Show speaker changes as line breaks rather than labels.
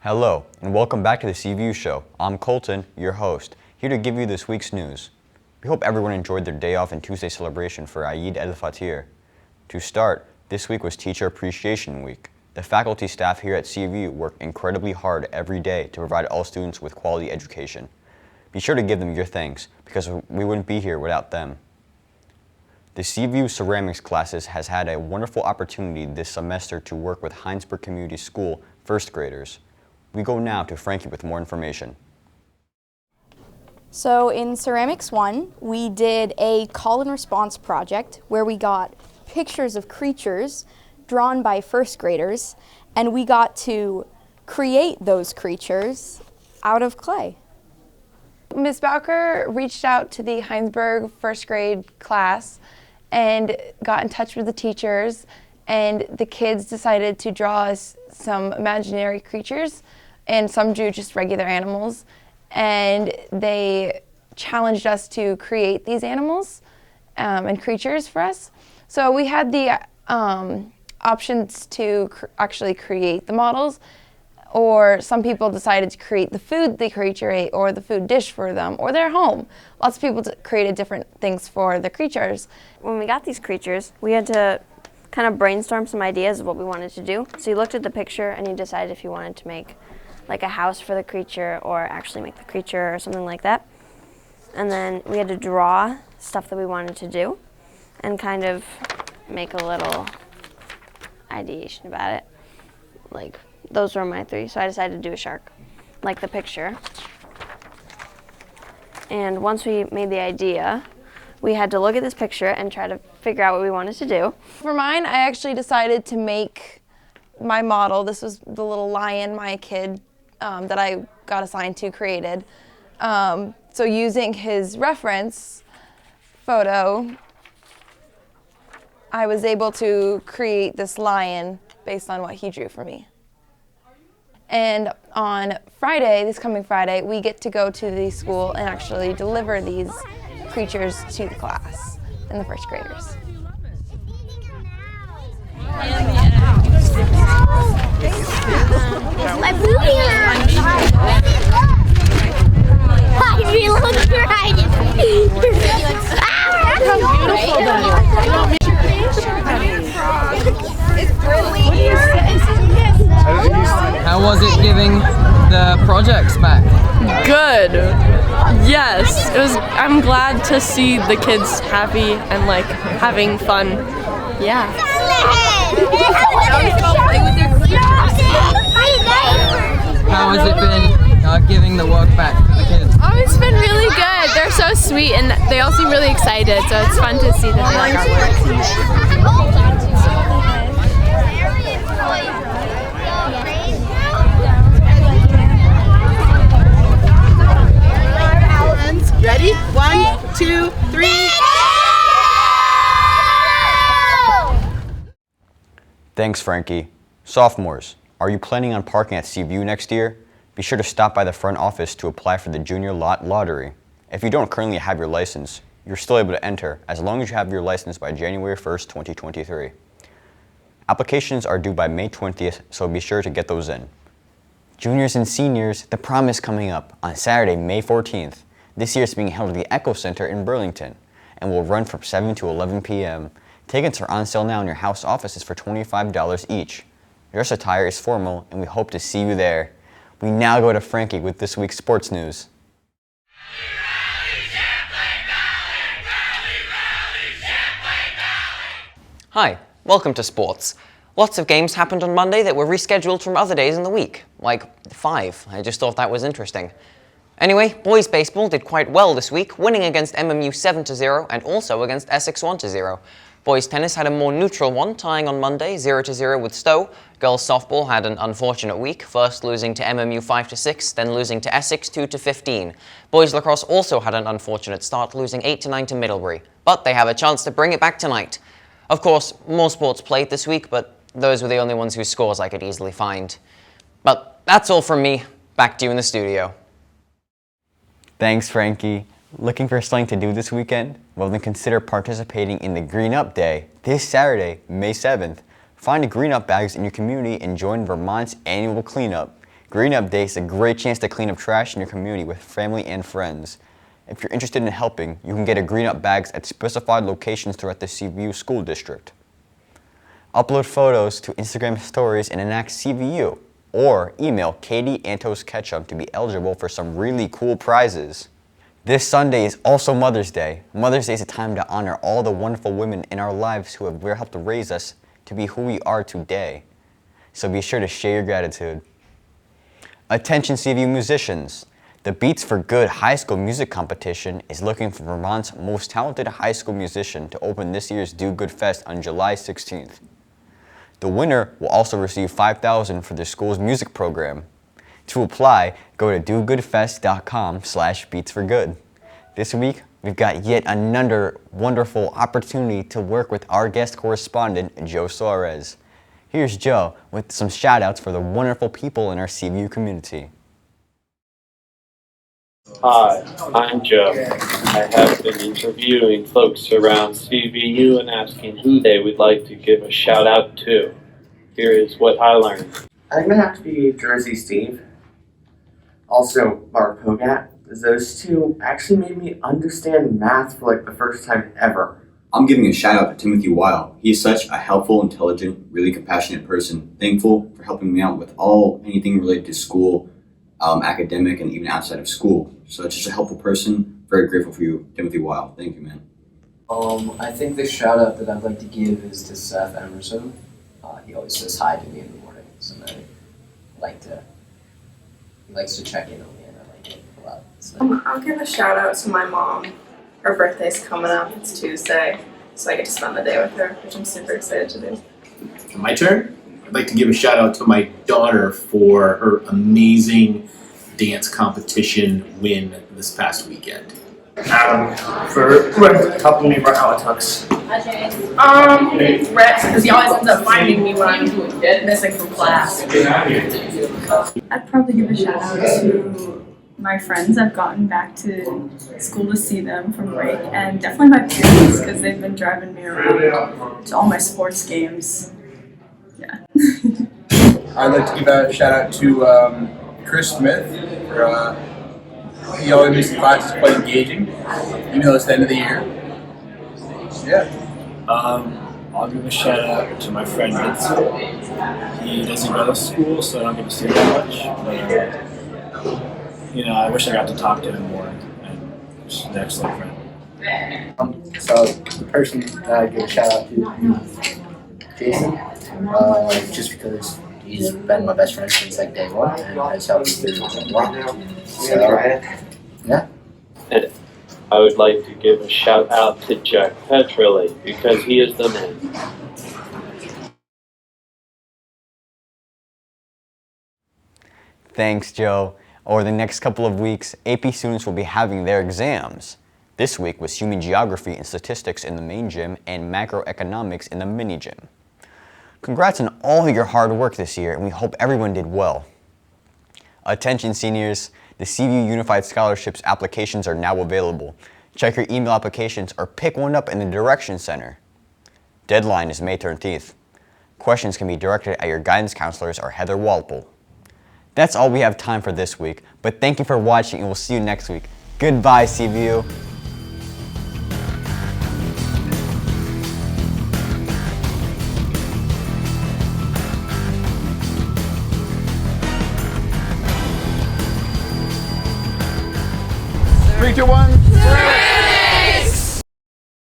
Hello, and welcome back to the CVU Show. I'm Colton, your host, here to give you this week's news. We hope everyone enjoyed their day off and Tuesday celebration for Eid el-Fitr. To start, this week was Teacher Appreciation Week. The faculty staff here at CVU work incredibly hard every day to provide all students with quality education. Be sure to give them your thanks, because we wouldn't be here without them. The CVU Ceramics classes has had a wonderful opportunity this semester to work with Heinsberg Community School first graders. We go now to Frankie with more information.
So in Ceramics 1, we did a call and response project where we got pictures of creatures drawn by first graders, and we got to create those creatures out of clay.
Ms. Bowker reached out to the Heinsberg first grade class and got in touch with the teachers, and the kids decided to draw us some imaginary creatures, and some drew just regular animals, and they challenged us to create these animals and creatures for us. So we had the options to actually create the models, or some people decided to create the food the creature ate, or the food dish for them, or their home. Lots of people created different things for the creatures.
When we got these creatures, we had to kind of brainstorm some ideas of what we wanted to do. So you looked at the picture and you decided if you wanted to make like a house for the creature or actually make the creature or something like that. And then we had to draw stuff that we wanted to do and kind of make a little ideation about it. Like, those were my three, so I decided to do a shark, like the picture. And once we made the idea, we had to look at this picture and try to figure out what we wanted to do.
For mine, I actually decided to make my model. This was the little lion my kid that I got assigned to created. So using his reference photo, I was able to create this lion based on what he drew for me. And on Friday, this coming Friday, we get to go to the school and actually deliver these creatures to the class and the first graders.
My booty I look right.
How was it giving the projects back?
Good. Yes, it was. I'm glad to see the kids happy and like having fun. Yeah.
How has it been giving the work back to the kids?
Oh, it's been really good. They're so sweet and they all seem really excited, so it's fun to see that they like our work.
Ready? 1, 2, 3.
Thanks, Frankie. Sophomores, are you planning on parking at CVU next year? Be sure to stop by the front office to apply for the Junior Lot Lottery. If you don't currently have your license, you're still able to enter as long as you have your license by January 1st, 2023. Applications are due by May 20th, so be sure to get those in. Juniors and seniors, the prom is coming up on Saturday, May 14th. This year it's being held at the Echo Center in Burlington and will run from 7 to 11 p.m. Tickets are on sale now in your house offices for $25 each. Dress attire is formal and we hope to see you there. We now go to Frankie with this week's sports news.
Hi, welcome to sports. Lots of games happened on Monday that were rescheduled from other days in the week, like 5. I just thought that was interesting. Anyway, boys baseball did quite well this week, winning against MMU 7-0 and also against Essex 1-0. Boys tennis had a more neutral one, tying on Monday 0-0 with Stowe. Girls softball had an unfortunate week, first losing to MMU 5-6, then losing to Essex 2-15. Boys lacrosse also had an unfortunate start, losing 8-9 to Middlebury, but they have a chance to bring it back tonight. Of course, more sports played this week, but those were the only ones whose scores I could easily find. But that's all from me. Back to you in the studio.
Thanks, Frankie. Looking for something to do this weekend? Well, then consider participating in the Green Up Day this Saturday, May 7th. Find green up bags in your community and join Vermont's annual cleanup. Green Up Day is a great chance to clean up trash in your community with family and friends. If you're interested in helping, you can get a Green Up bags at specified locations throughout the CVU school district. Upload photos to Instagram stories and enact CVU, or email Katie Antos Ketchum to be eligible for some really cool prizes. This Sunday is also Mother's Day. Mother's Day is a time to honor all the wonderful women in our lives who have helped to raise us to be who we are today. So be sure to share your gratitude. Attention CVU musicians. The Beats for Good High School Music Competition is looking for Vermont's most talented high school musician to open this year's Do Good Fest on July 16th. The winner will also receive $5,000 for their school's music program. To apply, go to dogoodfest.com/beatsforgood. This week, we've got yet another wonderful opportunity to work with our guest correspondent, Joe Suarez. Here's Joe with some shout-outs for the wonderful people in our CVU community.
Hi, I'm Joe. I have been interviewing folks around CVU and asking who they would like to give a shout out to. Here is what I learned.
I'm gonna have to be Jersey Steve. Also, Mark Hogat. Those two actually made me understand math for like the first time ever.
I'm giving a shout out to Timothy Weil. He is such a helpful, intelligent, really compassionate person. Thankful for helping me out with anything related to school, academic, and even outside of school. So just a helpful person. Very grateful for you, Timothy Weil. Thank you, man.
I think the shout out that I'd like to give is to Seth Emerson. He always says hi to me in the morning, so he likes to check in on me, and I like it a lot. So.
I'll give a shout out to my mom. Her birthday's coming up. It's Tuesday, so I get to spend the day with her, which I'm super excited to do.
My turn? I'd like to give a shout out to my daughter for her amazing dance competition win this past weekend.
Adam, for helping me run out of tux.
Rex, because he always ends up finding me when I'm missing from class.
I'd probably give a shout out to my friends. I've gotten back to school to see them from break, and definitely my parents, because they've been driving me around to all my sports games. Yeah.
I'd like to give a shout out to Chris Smith for he always makes the classes quite engaging, even though it's the end of the year. Yeah.
I'll give a shout out to my friend Vincent. He doesn't go to school, so I don't get to see him that much. But I wish I got to talk to him more. And he's an excellent friend.
So the person that I give a shout out to is Jason, just because he's been my best friend since like day one and has helped me through a lot. So yeah.
And I would like to give a shout out to Jack Petrelli because he is the man.
Thanks, Joe. Over the next couple of weeks, AP students will be having their exams. This week was Human Geography and Statistics in the main gym and Macroeconomics in the mini gym. Congrats on all of your hard work this year, and we hope everyone did well. Attention seniors, the CVU Unified Scholarships applications are now available. Check your email applications or pick one up in the Direction Center. Deadline is May 13th. Questions can be directed at your guidance counselors or Heather Walpole. That's all we have time for this week, but thank you for watching and we'll see you next week. Goodbye, CVU.
Three, two, one.